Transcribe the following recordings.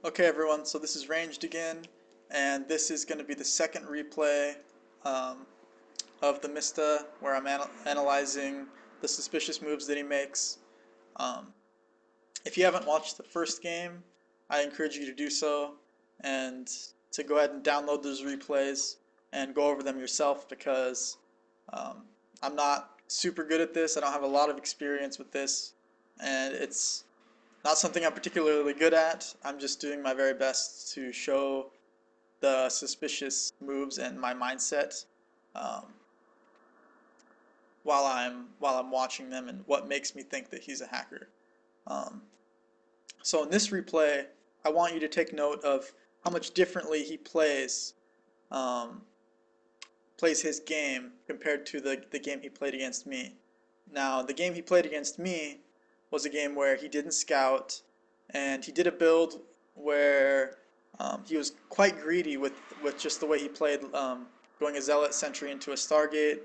Okay everyone, so this is Ranged again, and this is going to be the second replay um, of TheMista, where I'm analyzing the suspicious moves that he makes. Um, if you haven't watched the first game, I encourage you to do so, and to go ahead and download those replays and go over them yourself, because um, I'm not super good at this. I don't have a lot of experience with this, and it's not something I'm particularly good at. I'm just doing my very best to show the suspicious moves and my mindset um, while I'm watching them, and what makes me think that he's a hacker. Um, so in this replay, I want you to take note of how much differently he um, plays his game compared to the game he played against me. Now, the game he played against me was a game where he didn't scout, and he did a build where he was quite greedy with just the way he played, going a Zealot Sentry into a Stargate,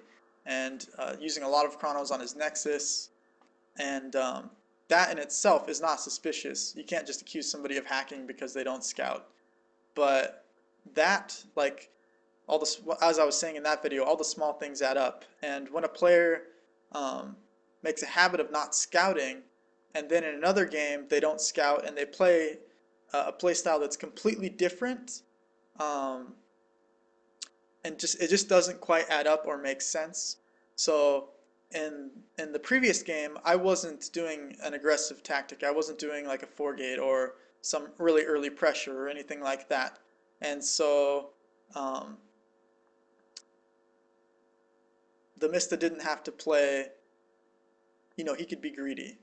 and using a lot of chronos on his Nexus, and that in itself is not suspicious. You can't just accuse somebody of hacking because they don't scout. But that, like, all the, as I was saying in that video, all the small things add up. And when a player um, makes a habit of not scouting, and then in another game they don't scout and they play a play style that's completely different, um, and it just doesn't quite add up or make sense. So in the previous game, I wasn't doing an aggressive tactic. I wasn't doing like a 4-gate or some really early pressure or anything like that. And so um, TheMista didn't have to play, he could be greedy.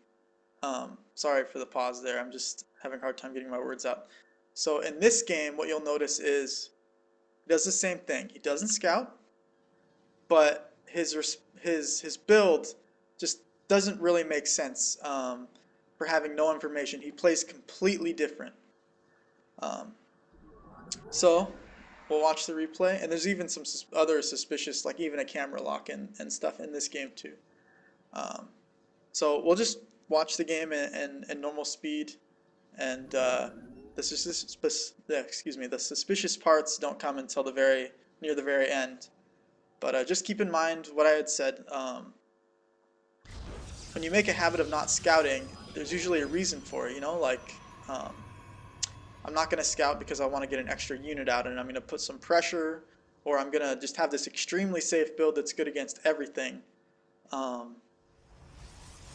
Sorry for the pause there. I'm just having a hard time getting my words out. So in this game, what you'll notice is he does the same thing. He doesn't scout, but his build just doesn't really make sense for having no information. He plays completely different. Um, so we'll watch the replay, and there's even some other suspicious, like even a camera lock and stuff in this game too. Um, so we'll just watch the game in normal speed, and the suspicious parts don't come until near the very end. But just keep in mind what I had said. When you make a habit of not scouting, there's usually a reason for it. Like um, I'm not going to scout because I want to get an extra unit out, and I'm going to put some pressure, or I'm going to just have this extremely safe build that's good against everything. Um,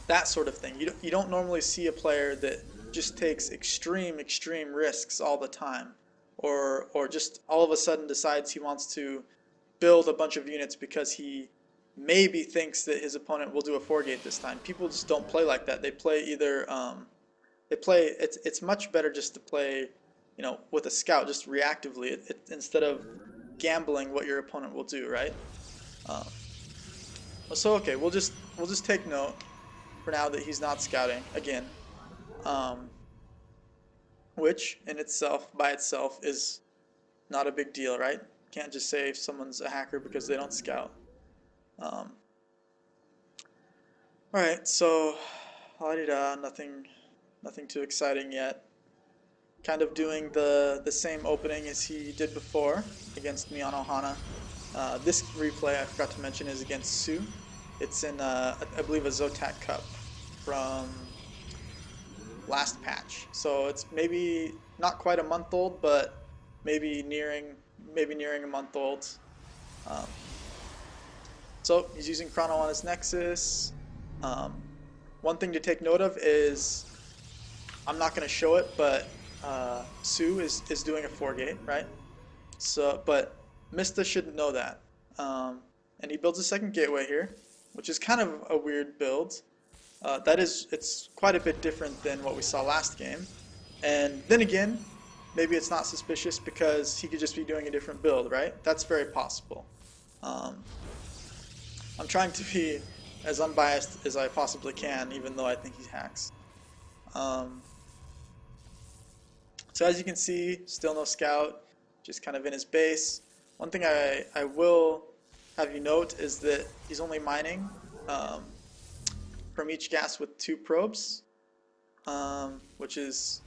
that sort of thing. You don't normally see a player that just takes extreme risks all the time, or just all of a sudden decides he wants to build a bunch of units because he maybe thinks that his opponent will do a 4-gate this time. People just don't play like that. They play either it's much better just to play, with a scout, just reactively, instead of gambling what your opponent will do, right? Um, so okay, we'll just take note for now that he's not scouting again, um, which in itself, by itself, is not a big deal, right? Can't just say if someone's a hacker because they don't scout. Um, all right, so la-di-da, nothing too exciting yet. Kind of doing the same opening as he did before against me on Ohana. This replay, I forgot to mention, is against Sue. It's in, I believe, a Zotac Cup from last patch. So it's maybe not quite a month old, but maybe nearing a month old. Um, so he's using Chrono on his Nexus. Um, one thing to take note of is, I'm not going to show it, but Sue is doing a 4-gate, right? So, but Mista shouldn't know that. And he builds a second gateway here, which is kind of a weird build. It's quite a bit different than what we saw last game. And then again, maybe it's not suspicious because he could just be doing a different build, right? That's very possible. I'm trying to be as unbiased as I possibly can, even though I think he hacks. So as you can see, still no scout, just kind of in his base. One thing I will have you note is that he's only mining from each gas with 2 probes, which is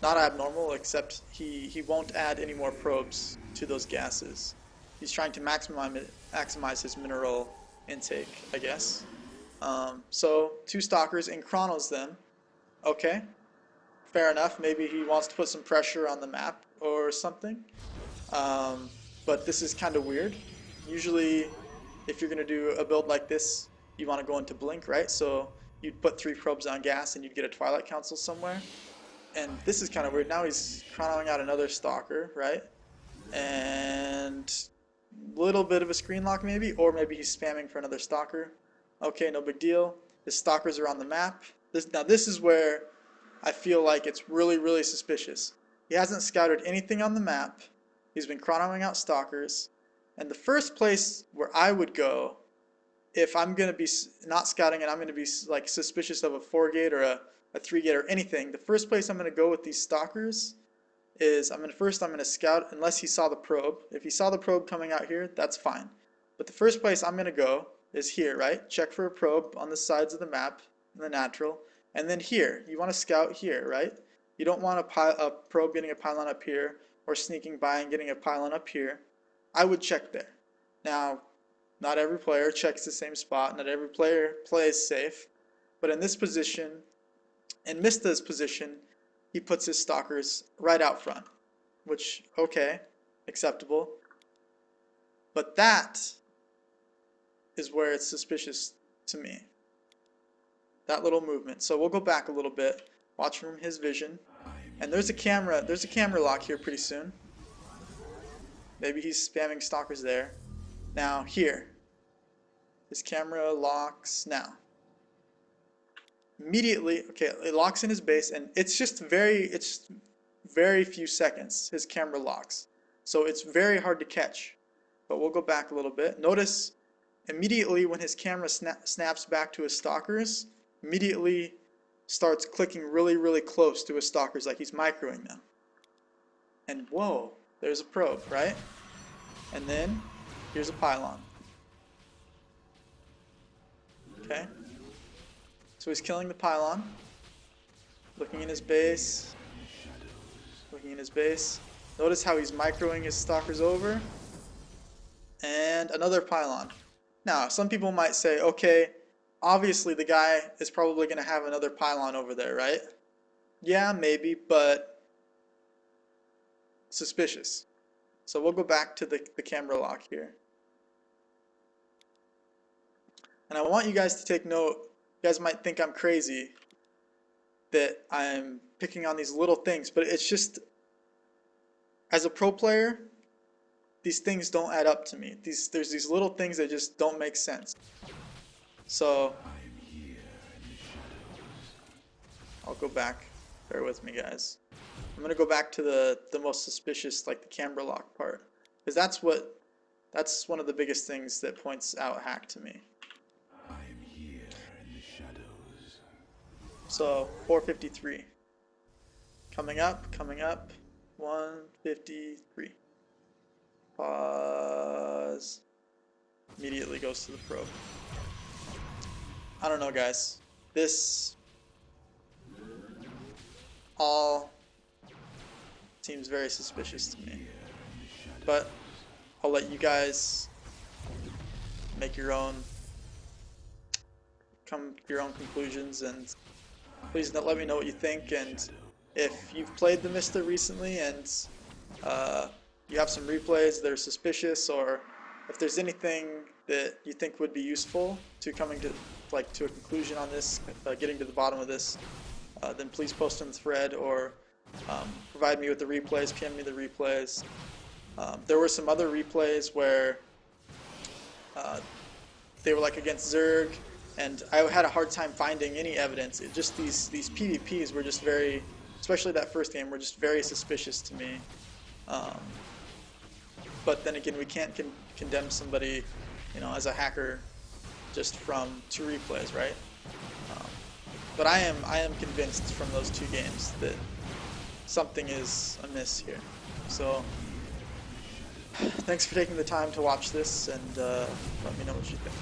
not abnormal, except he won't add any more probes to those gases. He's trying to maximize his mineral intake, I guess. So two stalkers and chronos them. Okay, fair enough. Maybe he wants to put some pressure on the map or something. Um, but this is kind of weird. Usually, if you're going to do a build like this, you want to go into blink, right? So you'd put 3 probes on gas and you'd get a Twilight Council somewhere. And this is kind of weird. Now he's chronoing out another stalker, right? And a little bit of a screen lock maybe, or maybe he's spamming for another stalker. Okay, no big deal. His stalkers are on the map. Now this is where I feel like it's really, really suspicious. He hasn't scouted anything on the map. He's been chronoing out stalkers. And the first place where I would go, if I'm going to be not scouting and I'm going to be like suspicious of a 4-gate or a 3-gate or anything, the first place I'm going to go with these stalkers is I'm going to scout unless he saw the probe. If he saw the probe coming out here, that's fine. But the first place I'm going to go is here, right? Check for a probe on the sides of the map in the natural. And then here, you want to scout here, right? You don't want a probe getting a pylon up here or sneaking by and getting a pylon up here. I would check there. Now, not every player checks the same spot. Not every player plays safe. But in this position, in Mista's position, he puts his stalkers right out front, which, okay, acceptable. But that is where it's suspicious to me. That little movement. So we'll go back a little bit, watch from his vision. And there's a camera lock here pretty soon. Maybe he's spamming stalkers there. Now here, his camera locks now. Immediately, okay, it locks in his base, and it's very few seconds his camera locks. So it's very hard to catch. But we'll go back a little bit. Notice immediately when his camera snaps back to his stalkers, immediately starts clicking really, really close to his stalkers, like he's microing them. And whoa, there's a probe, right? And then here's a pylon. Okay. So he's killing the pylon. Looking in his base. Looking in his base. Notice how he's microing his stalkers over. And another pylon. Now, some people might say, okay, obviously the guy is probably going to have another pylon over there, right? Yeah, maybe, but suspicious. So we'll go back to the camera lock here. And I want you guys to take note. You guys might think I'm crazy that I'm picking on these little things, but it's just, as a pro player, these things don't add up to me. There's these little things that just don't make sense. So I'll go back. Bear with me, guys. I'm gonna go back to the most suspicious, like the camera lock part, because that's one of the biggest things that points out hack to me. So 453 coming up, 153. Pause. Immediately goes to the probe. I don't know, guys. This all seems very suspicious to me. But I'll let you guys make your own conclusions, and please let me know what you think. And if you've played TheMista recently and you have some replays that are suspicious, or if there's anything that you think would be useful to coming to a conclusion on this, getting to the bottom of this, then please post in the thread, or provide me with the replays, PM me the replays. There were some other replays where they were like against Zerg, and I had a hard time finding any evidence. It just these PvPs were just very, especially that first game, were just very suspicious to me. But then again, we can't condemn somebody, as a hacker just from 2 replays, right? But I am convinced from those 2 games that something is amiss here. So thanks for taking the time to watch this, and let me know what you think.